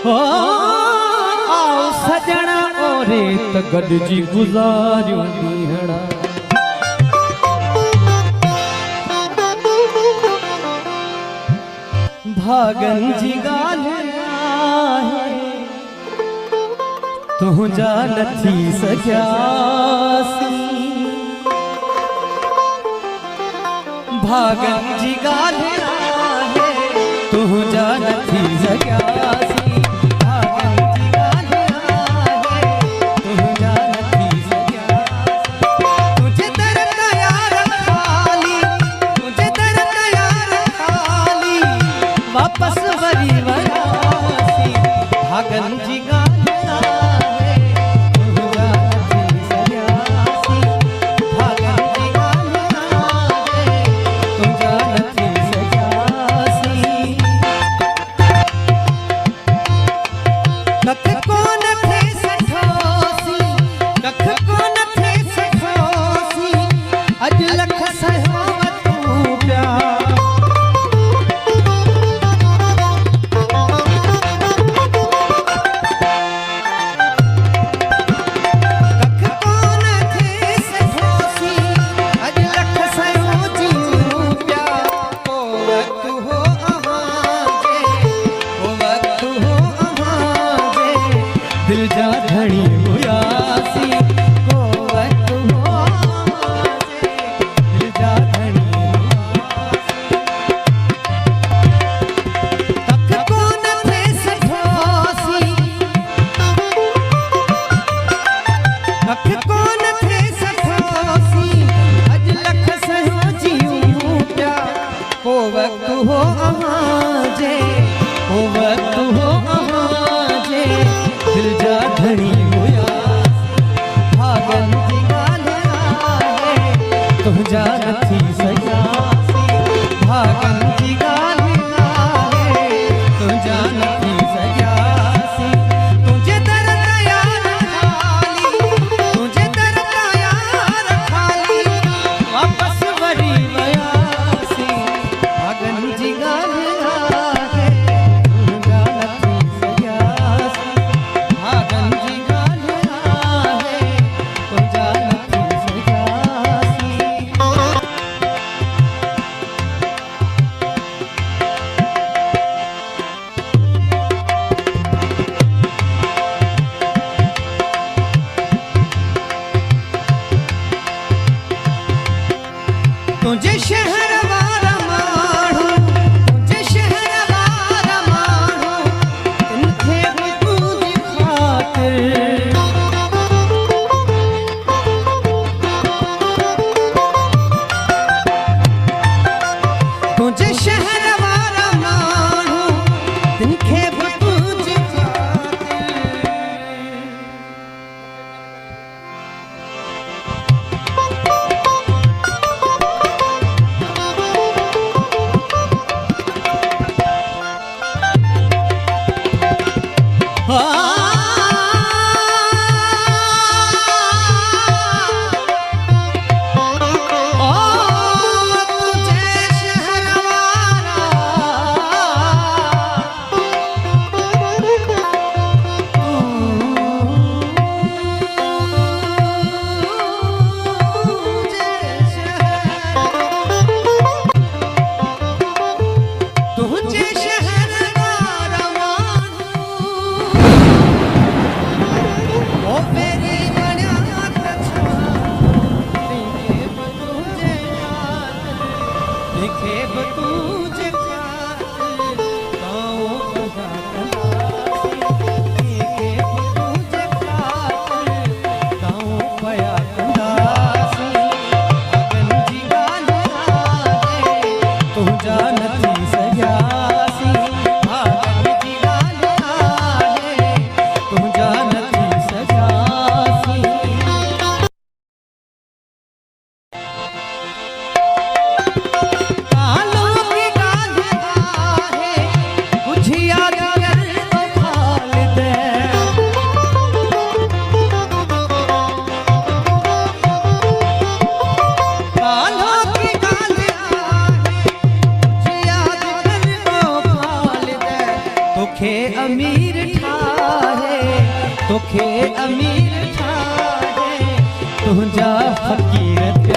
आओ सजना ओरे तगड़जी गुजारियों दीहड़ा भागन जी गालिया है तुझा नथी सजासी भागन जी गालिया है तुझा नथी सजासी वापस वरी वयासी भागन जी गालिया है तुझा नथी सजासी भागन जी गालिया है तुझा नथी सजासी कख को नथे सठोसी कख को नथे सठोसी अज लख सहो तू प्यार दिल जा धड़ी हुयासी को वक्त हो दिल जा धड़ी कख को नथे सठोसी कख को नथे सठोसी अज लख सहो जीऊं प्या को वक्त हो जे को वक्त हो जे दिल जा धड़ी हुया भागन जी गालिया है तुझा नथी सजासी भागन जी गालिया है तुझा नथी सजासी तुझे दर यार खाली तुझे दर यार खाली वापस वरी वयासी भागन जी गालिया है तुझा नथी सजासी भागन जी गालिया है तुझा नथी सजासी तुझे शहर वाला माणू तुझे शहर वाला माणू तिनखे भी तुझी खातिर तुझे शहर वाला माणू तिनखे भी तुझी खातिर अमीर तोखे अमीर ठाहे तुंहिंजा फ़क़ीर